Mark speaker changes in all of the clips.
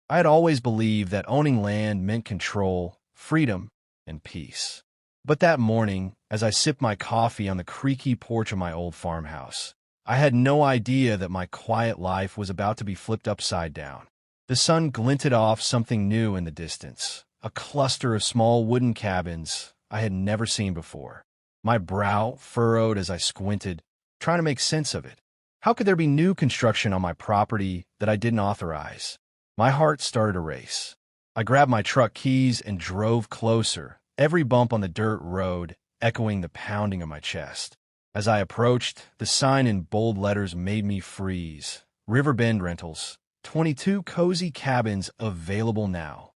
Speaker 1: I had always believed that owning land meant control, freedom, and peace. But that morning, as I sipped my coffee on the creaky porch of my old farmhouse, I had no idea that my quiet life was about to be flipped upside down. The sun glinted off something new in the distance, a cluster of small wooden cabins I had never seen before. My brow furrowed as I squinted, trying to make sense of it. How could there be new construction on my property that I didn't authorize? My heart started a race. I grabbed my truck keys and drove closer, every bump on the dirt road echoing the pounding of my chest. As I approached, the sign in bold letters made me freeze. Riverbend Rentals, 22 cozy cabins available now.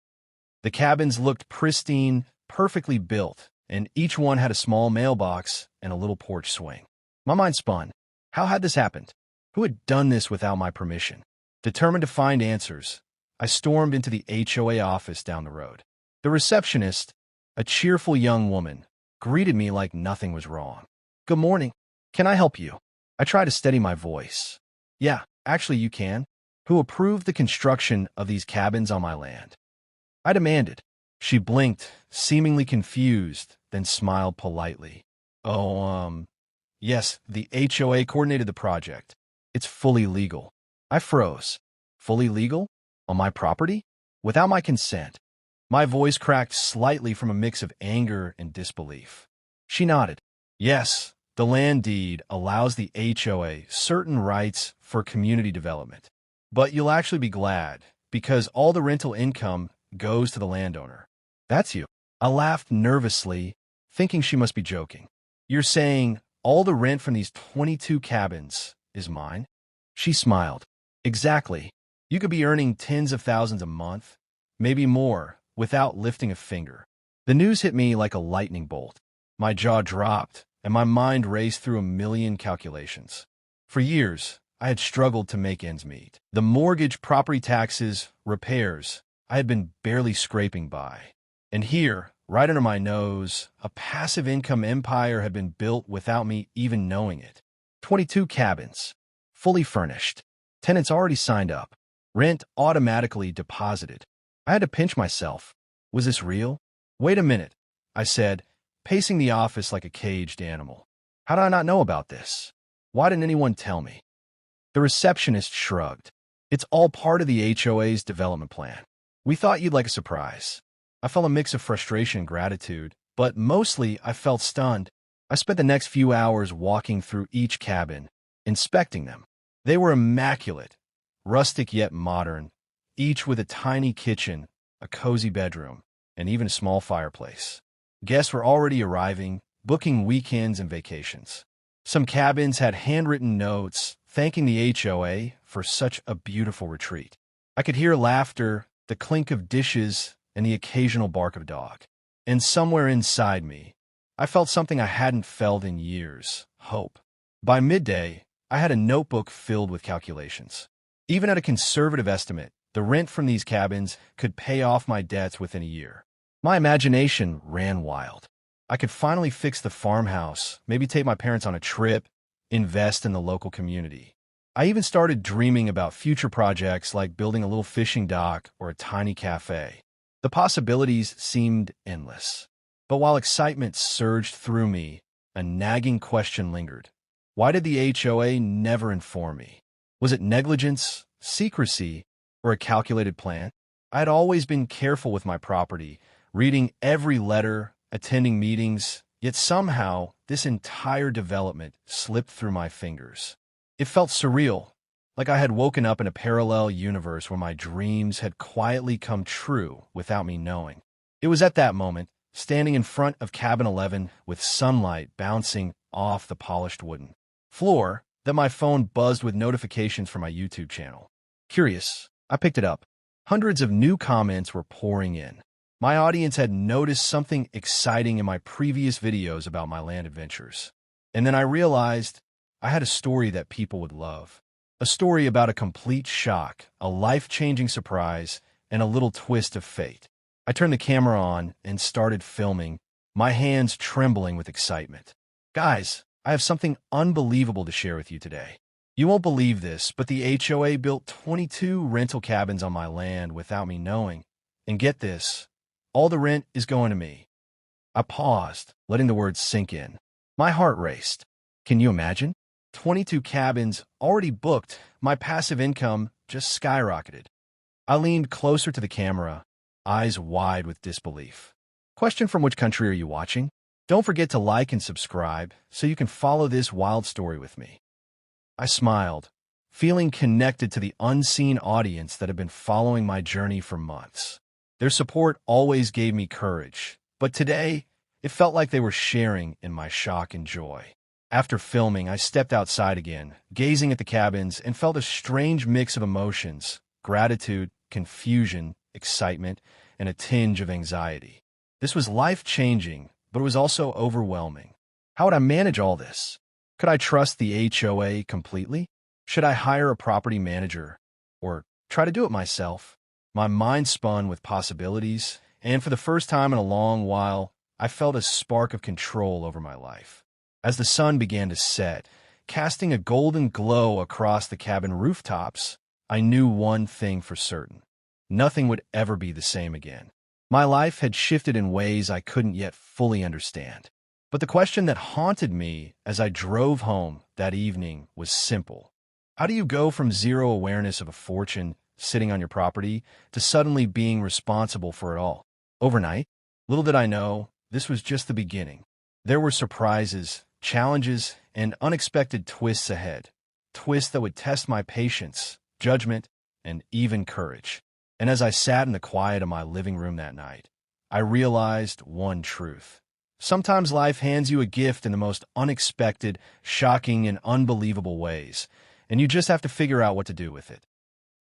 Speaker 1: The cabins looked pristine, perfectly built, and each one had a small mailbox and a little porch swing. My mind spun. How had this happened? Who had done this without my permission? Determined to find answers, I stormed into the HOA office down the road. The receptionist, a cheerful young woman, greeted me like nothing was wrong. "Good morning. Can I help you?" I tried to steady my voice. "Yeah, actually you can. Who approved the construction of these cabins on my land?" I demanded. She blinked, seemingly confused, then smiled politely. "Oh, yes, the HOA coordinated the project. It's fully legal." I froze. Fully legal? On my property? Without my consent? My voice cracked slightly from a mix of anger and disbelief. She nodded. "Yes, the land deed allows the HOA certain rights for community development. But you'll actually be glad, because all the rental income goes to the landowner." "That's you." I laughed nervously, thinking she must be joking. "You're saying all the rent from these 22 cabins is mine?" She smiled. "Exactly. You could be earning tens of thousands a month, maybe more, without lifting a finger." The news hit me like a lightning bolt. My jaw dropped, and my mind raced through a million calculations. For years, I had struggled to make ends meet. The mortgage, property taxes, repairs, I had been barely scraping by. And here, right under my nose, a passive income empire had been built without me even knowing it. 22 cabins, fully furnished, tenants already signed up, rent automatically deposited. I had to pinch myself. Was this real? "Wait a minute," I said, pacing the office like a caged animal. "How did I not know about this? Why didn't anyone tell me?" The receptionist shrugged. "It's all part of the HOA's development plan. We thought you'd like a surprise." I felt a mix of frustration and gratitude, but mostly I felt stunned. I spent the next few hours walking through each cabin, inspecting them. They were immaculate, rustic yet modern, each with a tiny kitchen, a cozy bedroom, and even a small fireplace. Guests were already arriving, booking weekends and vacations. Some cabins had handwritten notes thanking the HOA for such a beautiful retreat. I could hear laughter, the clink of dishes, and the occasional bark of a dog. And somewhere inside me, I felt something I hadn't felt in years: hope. By midday, I had a notebook filled with calculations. Even at a conservative estimate, the rent from these cabins could pay off my debts within a year. My imagination ran wild. I could finally fix the farmhouse, maybe take my parents on a trip, invest in the local community. I even started dreaming about future projects like building a little fishing dock or a tiny cafe. The possibilities seemed endless. But while excitement surged through me, a nagging question lingered. Why did the HOA never inform me? Was it negligence, secrecy, or a calculated plan? I had always been careful with my property, reading every letter, attending meetings, yet somehow this entire development slipped through my fingers. It felt surreal, like I had woken up in a parallel universe where my dreams had quietly come true without me knowing. It was at that moment, standing in front of cabin 11 with sunlight bouncing off the polished wooden floor, that my phone buzzed with notifications from my YouTube channel. Curious, I picked it up. Hundreds of new comments were pouring in. My audience had noticed something exciting in my previous videos about my land adventures. And then I realized I had a story that people would love. A story about a complete shock, a life-changing surprise, and a little twist of fate. I turned the camera on and started filming, my hands trembling with excitement. Guys, I have something unbelievable to share with you today. You won't believe this, but the HOA built 22 rental cabins on my land without me knowing. And get this, all the rent is going to me. I paused, letting the words sink in. My heart raced. Can you imagine? 22 cabins already booked, my passive income just skyrocketed. I leaned closer to the camera, eyes wide with disbelief. Question: from which country are you watching? Don't forget to like and subscribe so you can follow this wild story with me. I smiled, feeling connected to the unseen audience that had been following my journey for months. Their support always gave me courage, but today, it felt like they were sharing in my shock and joy. After filming, I stepped outside again, gazing at the cabins, and felt a strange mix of emotions: gratitude, confusion, excitement, and a tinge of anxiety. This was life-changing, but it was also overwhelming. How would I manage all this? Could I trust the HOA completely? Should I hire a property manager? Or try to do it myself? My mind spun with possibilities, and for the first time in a long while, I felt a spark of control over my life. As the sun began to set, casting a golden glow across the cabin rooftops, I knew one thing for certain: nothing would ever be the same again. My life had shifted in ways I couldn't yet fully understand. But the question that haunted me as I drove home that evening was simple. How do you go from zero awareness of a fortune sitting on your property to suddenly being responsible for it all? Overnight? Little did I know, this was just the beginning. There were surprises, challenges, and unexpected twists ahead. Twists that would test my patience, judgment, and even courage. And as I sat in the quiet of my living room that night, I realized one truth. Sometimes life hands you a gift in the most unexpected, shocking, and unbelievable ways, and you just have to figure out what to do with it.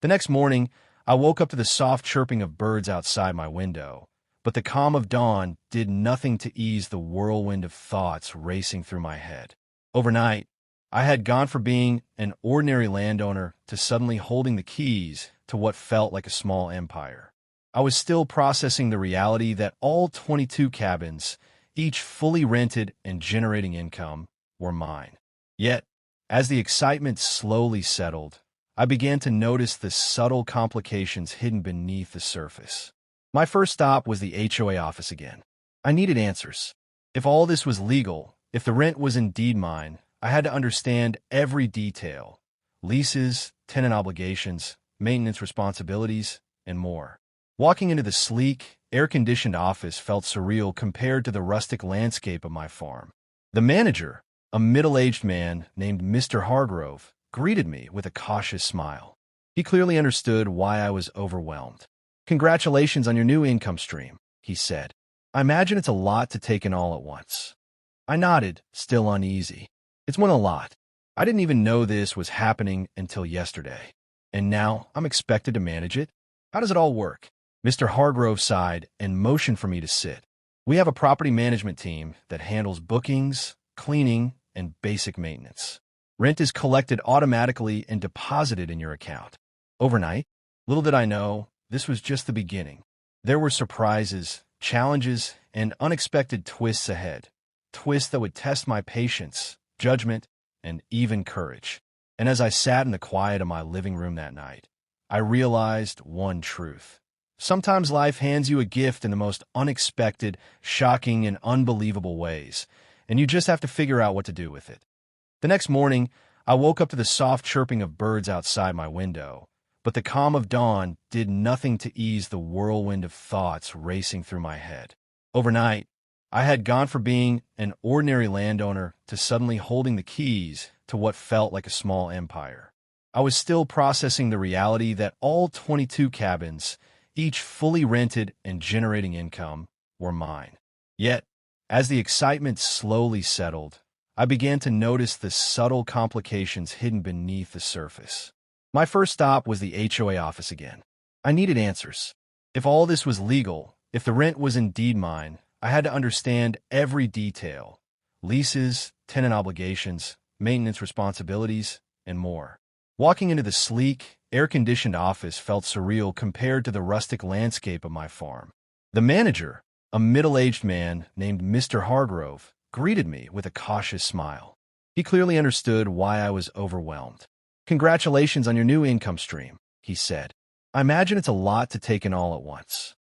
Speaker 1: The next morning, I woke up to the soft chirping of birds outside my window, but the calm of dawn did nothing to ease the whirlwind of thoughts racing through my head. Overnight, I had gone from being an ordinary landowner to suddenly holding the keys to what felt like a small empire. I was still processing the reality that all 22 cabins, each fully rented and generating income, were mine. Yet, as the excitement slowly settled, I began to notice the subtle complications hidden beneath the surface. My first stop was the HOA office again. I needed answers. If all this was legal, if the rent was indeed mine, I had to understand every detail: leases, tenant obligations, maintenance responsibilities, and more. Walking into the sleek, air-conditioned office felt surreal compared to the rustic landscape of my farm. The manager, a middle-aged man named Mr. Hargrove, greeted me with a cautious smile. He clearly understood why I was overwhelmed. "Congratulations on your new income stream," he said. "I imagine it's a lot to take in all at once." I nodded, still uneasy. "It's one a lot. I didn't even know this was happening until yesterday. And now I'm expected to manage it? How does it all work?" Mr. Hargrove sighed and motioned for me to sit. "We have a property management team that handles bookings, cleaning, and basic maintenance. Rent is collected automatically and deposited in your account. Overnight?" Little did I know, this was just the beginning. There were surprises, challenges, and unexpected twists ahead. Twists that would test my patience, judgment, and even courage. And as I sat in the quiet of my living room that night, I realized one truth. Sometimes life hands you a gift in the most unexpected, shocking, and unbelievable ways, and you just have to figure out what to do with it. The next morning, I woke up to the soft chirping of birds outside my window, but the calm of dawn did nothing to ease the whirlwind of thoughts racing through my head. Overnight, I had gone from being an ordinary landowner to suddenly holding the keys to what felt like a small empire. I was still processing the reality that all 22 cabins, each fully rented and generating income, were mine. Yet, as the excitement slowly settled, I began to notice the subtle complications hidden beneath the surface. My first stop was the HOA office again. I needed answers. If all this was legal, if the rent was indeed mine, I had to understand every detail: leases, tenant obligations, maintenance responsibilities, and more. Walking into the sleek, air-conditioned office felt surreal compared to the rustic landscape of my farm. The manager, a middle-aged man named Mr. Hargrove, greeted me with a cautious smile. He clearly understood why I was overwhelmed. Congratulations on your new income stream, he said. I imagine it's a lot to take in all at once.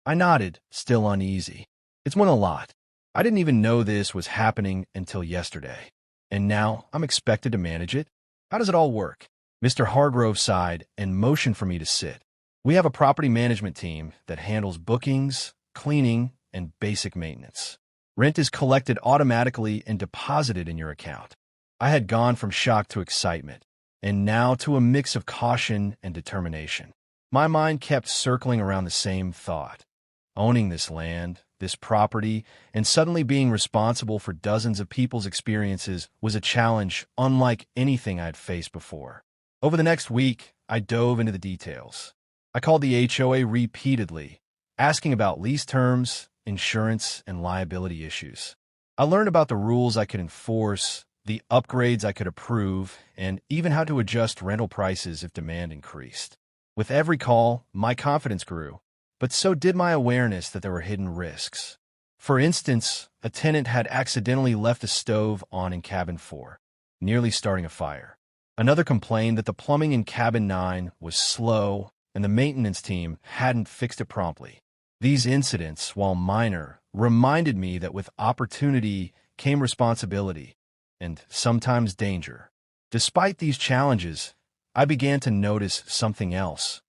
Speaker 1: I nodded, still uneasy. It's one a lot. I didn't even know this was happening until yesterday. And now I'm expected to manage it? How does it all work? Mr. Hargrove sighed and motioned for me to sit. We have a property management team that handles bookings, cleaning, and basic maintenance. Rent is collected automatically and deposited in your account. I had gone from shock to excitement, and now to a mix of caution and determination. My mind kept circling around the same thought. Owning this land, this property, and suddenly being responsible for dozens of people's experiences was a challenge unlike anything I'd faced before. Over the next week, I dove into the details. I called the HOA repeatedly, asking about lease terms, insurance, and liability issues. I learned about the rules I could enforce, the upgrades I could approve, and even how to adjust rental prices if demand increased. With every call, my confidence grew, but so did my awareness that there were hidden risks. For instance, a tenant had accidentally left the stove on in cabin 4, nearly starting a fire. Another complained that the plumbing in cabin 9 was slow and the maintenance team hadn't fixed it promptly. These incidents, while minor, reminded me that with opportunity came responsibility and sometimes danger. Despite these challenges, I began to notice something else.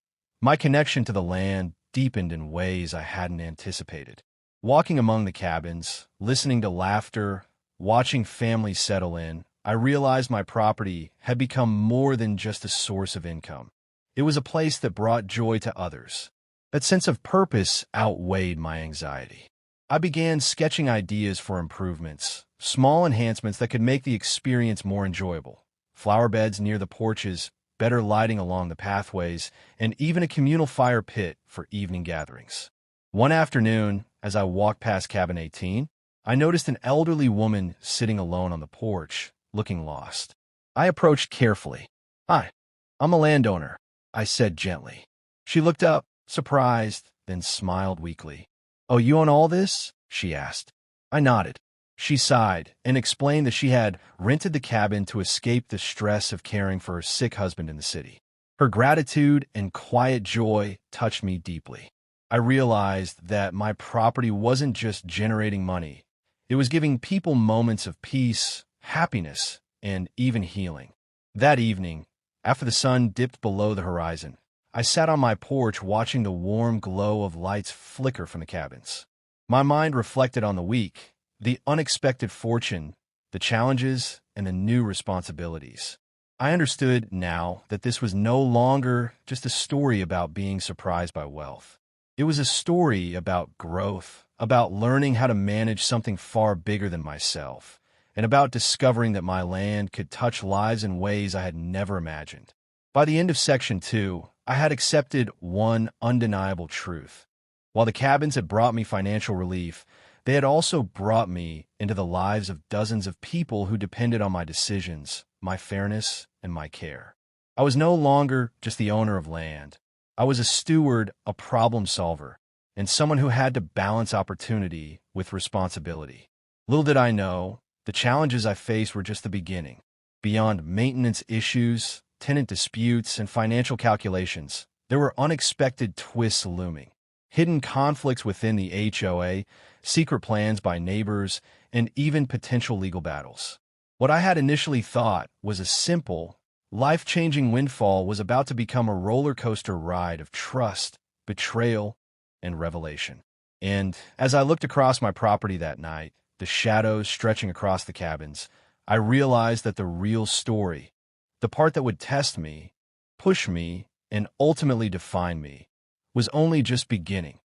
Speaker 1: My connection to the land deepened in ways I hadn't anticipated. Walking among the cabins, listening to laughter, watching families settle in, I realized my property had become more than just a source of income. It was a place that brought joy to others. That sense of purpose outweighed my anxiety. I began sketching ideas for improvements, small enhancements that could make the experience more enjoyable. Flower beds near the porches, better lighting along the pathways, and even a communal fire pit for evening gatherings. One afternoon, as I walked past cabin 18, I noticed an elderly woman sitting alone on the porch, looking lost. I approached carefully. "Hi, I'm a landowner," I said gently. She looked up, surprised, then smiled weakly. "Oh, you own all this?" she asked. I nodded. She sighed and explained that she had rented the cabin to escape the stress of caring for her sick husband in the city. Her gratitude and quiet joy touched me deeply. I realized that my property wasn't just generating money. It was giving people moments of peace, happiness, and even healing. That evening, after the sun dipped below the horizon, I sat on my porch watching the warm glow of lights flicker from the cabins. My mind reflected on the week, the unexpected fortune, the challenges, and the new responsibilities. I understood now that this was no longer just a story about being surprised by wealth. It was a story about growth, about learning how to manage something far bigger than myself, and about discovering that my land could touch lives in ways I had never imagined. By the end of Section 2, I had accepted one undeniable truth. While the cabins had brought me financial relief, they had also brought me into the lives of dozens of people who depended on my decisions, my fairness, and my care. I was no longer just the owner of land. I was a steward, a problem solver, and someone who had to balance opportunity with responsibility. Little did I know, the challenges I faced were just the beginning. Beyond maintenance issues, tenant disputes, and financial calculations, there were unexpected twists looming. Hidden conflicts within the HOA, secret plans by neighbors, and even potential legal battles. What I had initially thought was a simple, life-changing windfall was about to become a roller coaster ride of trust, betrayal, and revelation. And as I looked across my property that night, the shadows stretching across the cabins, I realized that the real story, the part that would test me, push me, and ultimately define me, was only just beginning.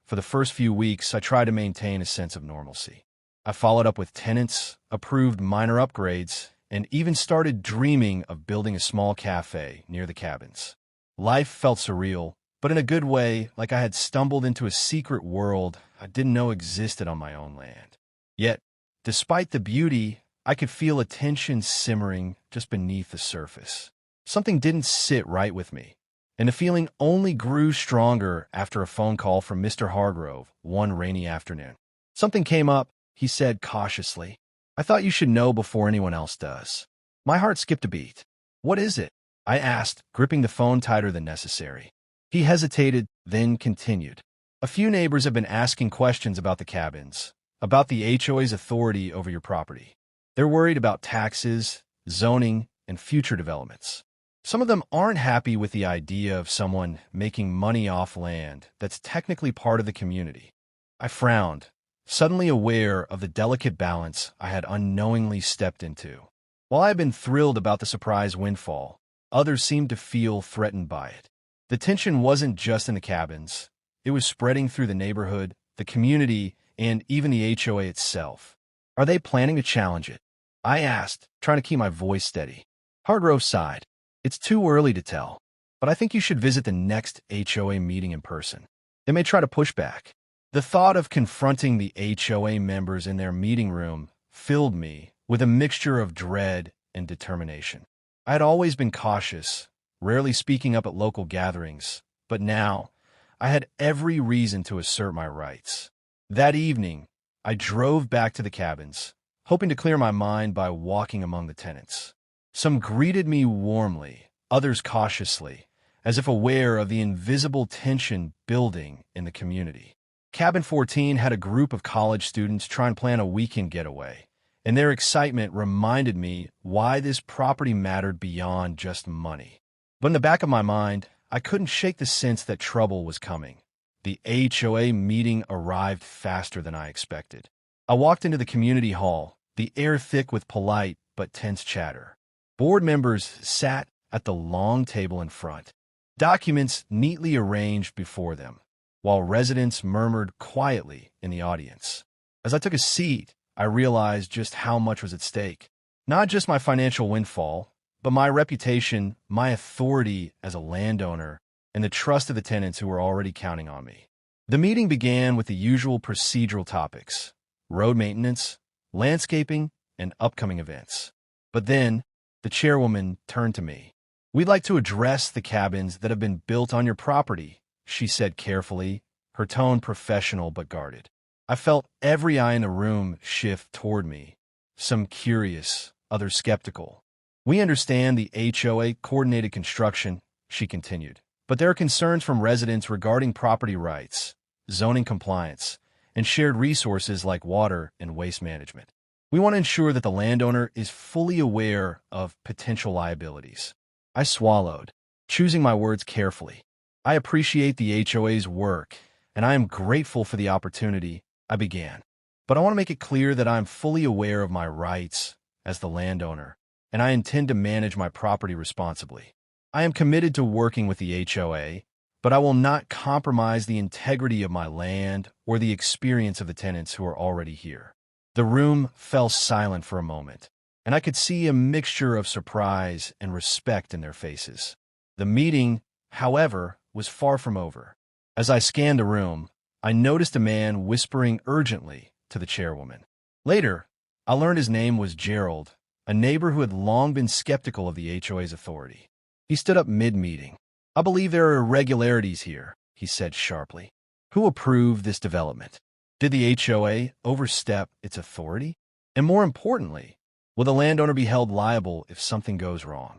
Speaker 1: For the first few weeks, I tried to maintain a sense of normalcy. I followed up with tenants, approved minor upgrades, and even started dreaming of building a small cafe near the cabins. Life felt surreal, but in a good way, like I had stumbled into a secret world I didn't know existed on my own land. Yet, despite the beauty, I could feel a tension simmering just beneath the surface. Something didn't sit right with me, and the feeling only grew stronger after a phone call from Mr. Hargrove one rainy afternoon. "Something came up," he said cautiously. "I thought you should know before anyone else does." My heart skipped a beat. "What is it?" I asked, gripping the phone tighter than necessary. He hesitated, then continued. A few neighbors have been asking questions about the cabins, about the HOA's authority over your property. They're worried about taxes, zoning, and future developments. Some of them aren't happy with the idea of someone making money off land that's technically part of the community. I frowned, suddenly aware of the delicate balance I had unknowingly stepped into. While I had been thrilled about the surprise windfall, others seemed to feel threatened by it. The tension wasn't just in the cabins. It was spreading through the neighborhood, the community, and even the HOA itself. Are they planning to challenge it? I asked, trying to keep my voice steady. Hargrove sighed. It's too early to tell, but I think you should visit the next HOA meeting in person. They may try to push back. The thought of confronting the HOA members in their meeting room filled me with a mixture of dread and determination. I had always been cautious, rarely speaking up at local gatherings, but now I had every reason to assert my rights. That evening, I drove back to the cabins, hoping to clear my mind by walking among the tenants. Some greeted me warmly, others cautiously, as if aware of the invisible tension building in the community. Cabin 14 had a group of college students trying to plan a weekend getaway, and their excitement reminded me why this property mattered beyond just money. But in the back of my mind, I couldn't shake the sense that trouble was coming. The HOA meeting arrived faster than I expected. I walked into the community hall, the air thick with polite but tense chatter. Board members sat at the long table in front, documents neatly arranged before them, while residents murmured quietly in the audience. As I took a seat, I realized just how much was at stake. Not just my financial windfall, but my reputation, my authority as a landowner, and the trust of the tenants who were already counting on me. The meeting began with the usual procedural topics: road maintenance, landscaping, and upcoming events. But then, the chairwoman turned to me. We'd like to address the cabins that have been built on your property, she said carefully, her tone professional but guarded. I felt every eye in the room shift toward me, some curious, others skeptical. We understand the HOA coordinated construction, she continued, but there are concerns from residents regarding property rights, zoning compliance, and shared resources like water and waste management. We want to ensure that the landowner is fully aware of potential liabilities. I swallowed, choosing my words carefully. I appreciate the HOA's work, and I am grateful for the opportunity, I began. But I want to make it clear that I am fully aware of my rights as the landowner, and I intend to manage my property responsibly. I am committed to working with the HOA, but I will not compromise the integrity of my land or the experience of the tenants who are already here. The room fell silent for a moment, and I could see a mixture of surprise and respect in their faces. The meeting, however, was far from over. As I scanned the room, I noticed a man whispering urgently to the chairwoman. Later, I learned his name was Gerald, a neighbor who had long been skeptical of the HOA's authority. He stood up mid-meeting. I believe there are irregularities here, he said sharply. Who approved this development? Did the HOA overstep its authority? And more importantly, will the landowner be held liable if something goes wrong?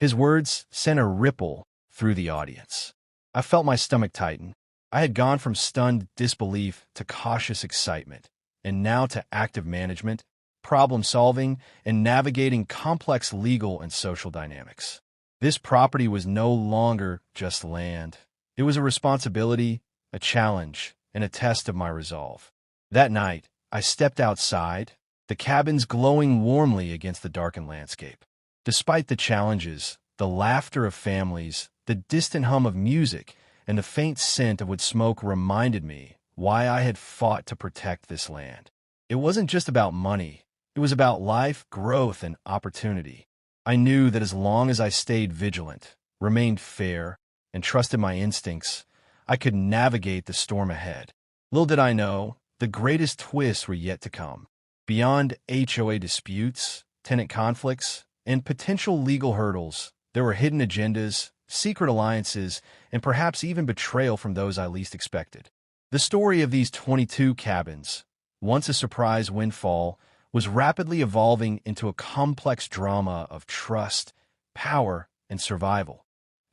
Speaker 1: His words sent a ripple through the audience. I felt my stomach tighten. I had gone from stunned disbelief to cautious excitement, and now to active management, problem solving, and navigating complex legal and social dynamics. This property was no longer just land. It was a responsibility, a challenge, and a test of my resolve. That night, I stepped outside, the cabins glowing warmly against the darkened landscape. Despite the challenges, the laughter of families, the distant hum of music, and the faint scent of wood smoke reminded me why I had fought to protect this land. It wasn't just about money. It was about life, growth, and opportunity. I knew that as long as I stayed vigilant, remained fair, and trusted my instincts, I could navigate the storm ahead. Little did I know, the greatest twists were yet to come. Beyond HOA disputes, tenant conflicts, and potential legal hurdles, there were hidden agendas, secret alliances, and perhaps even betrayal from those I least expected. The story of these 22 cabins, once a surprise windfall, was rapidly evolving into a complex drama of trust, power, and survival.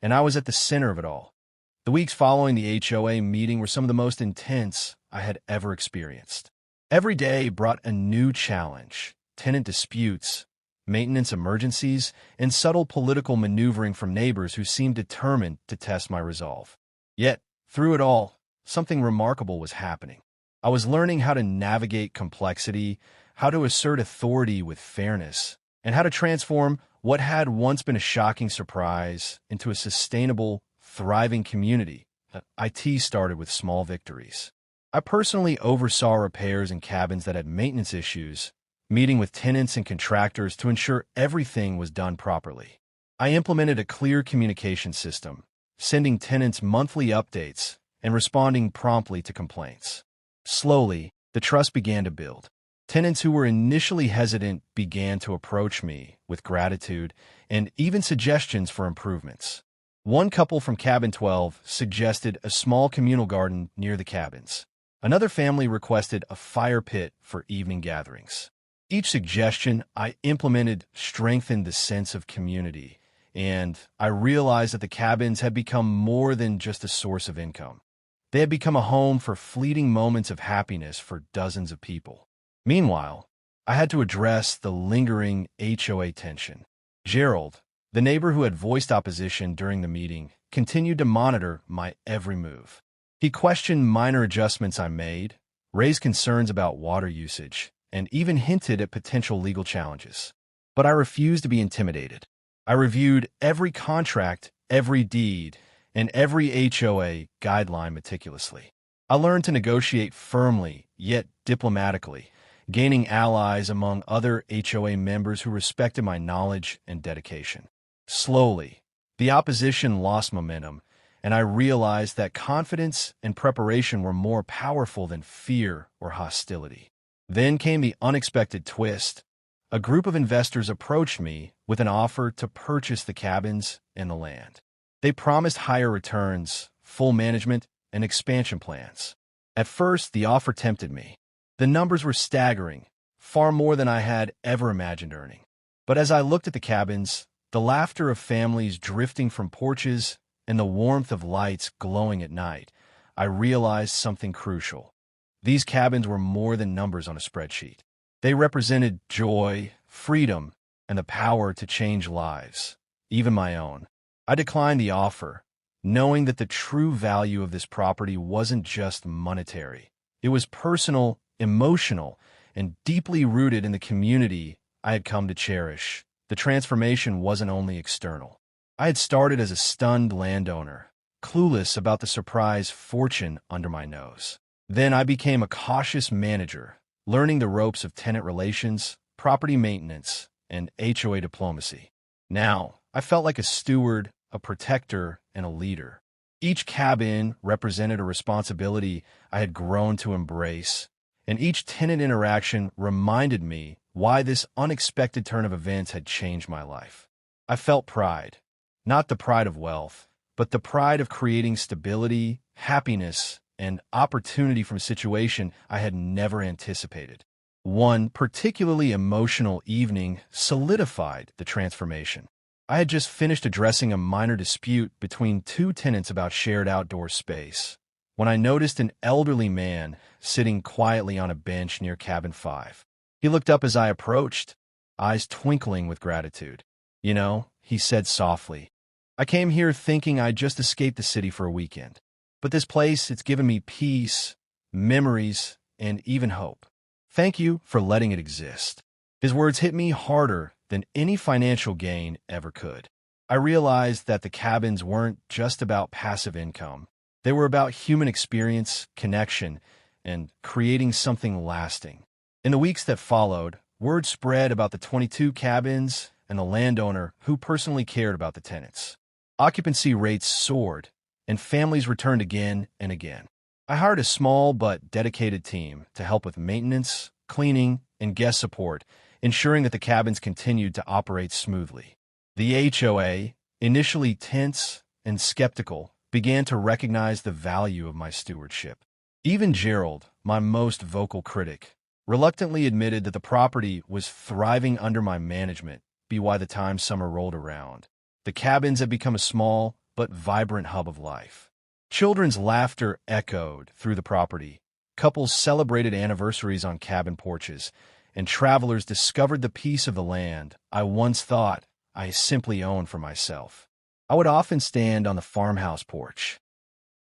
Speaker 1: And I was at the center of it all. The weeks following the HOA meeting were some of the most intense I had ever experienced. Every day brought a new challenge: tenant disputes, maintenance emergencies, and subtle political maneuvering from neighbors who seemed determined to test my resolve. Yet, through it all, something remarkable was happening. I was learning how to navigate complexity, how to assert authority with fairness, and how to transform what had once been a shocking surprise into a sustainable, thriving community. IT started with small victories. I personally oversaw repairs in cabins that had maintenance issues, meeting with tenants and contractors to ensure everything was done properly. I implemented a clear communication system, sending tenants monthly updates and responding promptly to complaints. Slowly, the trust began to build. Tenants who were initially hesitant began to approach me with gratitude and even suggestions for improvements. One couple from Cabin 12 suggested a small communal garden near the cabins. Another family requested a fire pit for evening gatherings. Each suggestion I implemented strengthened the sense of community, and I realized that the cabins had become more than just a source of income. They had become a home for fleeting moments of happiness for dozens of people. Meanwhile, I had to address the lingering HOA tension. Gerald, the neighbor who had voiced opposition during the meeting, continued to monitor my every move. He questioned minor adjustments I made, raised concerns about water usage, and even hinted at potential legal challenges. But I refused to be intimidated. I reviewed every contract, every deed, and every HOA guideline meticulously. I learned to negotiate firmly, yet diplomatically, gaining allies among other HOA members who respected my knowledge and dedication. Slowly, the opposition lost momentum, and I realized that confidence and preparation were more powerful than fear or hostility. Then came the unexpected twist. A group of investors approached me with an offer to purchase the cabins and the land. They promised higher returns, full management, and expansion plans. At first, the offer tempted me. The numbers were staggering, far more than I had ever imagined earning. But as I looked at the cabins, the laughter of families drifting from porches, and the warmth of lights glowing at night, I realized something crucial. These cabins were more than numbers on a spreadsheet. They represented joy, freedom, and the power to change lives, even my own. I declined the offer, knowing that the true value of this property wasn't just monetary. It was personal, emotional, and deeply rooted in the community I had come to cherish. The transformation wasn't only external. I had started as a stunned landowner, clueless about the surprise fortune under my nose. Then I became a cautious manager, learning the ropes of tenant relations, property maintenance, and HOA diplomacy. Now, I felt like a steward, a protector, and a leader. Each cabin represented a responsibility I had grown to embrace, and each tenant interaction reminded me why this unexpected turn of events had changed my life. I felt pride, not the pride of wealth, but the pride of creating stability, happiness, and opportunity from a situation I had never anticipated. One particularly emotional evening solidified the transformation. I had just finished addressing a minor dispute between two tenants about shared outdoor space, when I noticed an elderly man sitting quietly on a bench near Cabin 5. He looked up as I approached, eyes twinkling with gratitude. "You know," he said softly, "I came here thinking I'd just escaped the city for a weekend. But this place, it's given me peace, memories, and even hope. Thank you for letting it exist." His words hit me harder than any financial gain ever could. I realized that the cabins weren't just about passive income. They were about human experience, connection, and creating something lasting. In the weeks that followed, word spread about the 22 cabins and the landowner who personally cared about the tenants. Occupancy rates soared, and families returned again and again. I hired a small but dedicated team to help with maintenance, cleaning, and guest support, ensuring that the cabins continued to operate smoothly. The HOA, initially tense and skeptical, began to recognize the value of my stewardship. Even Gerald, my most vocal critic, reluctantly admitted that the property was thriving under my management by the time summer rolled around. The cabins had become a small but vibrant hub of life. Children's laughter echoed through the property. Couples celebrated anniversaries on cabin porches, and travelers discovered the piece of the land I once thought I simply owned for myself. I would often stand on the farmhouse porch,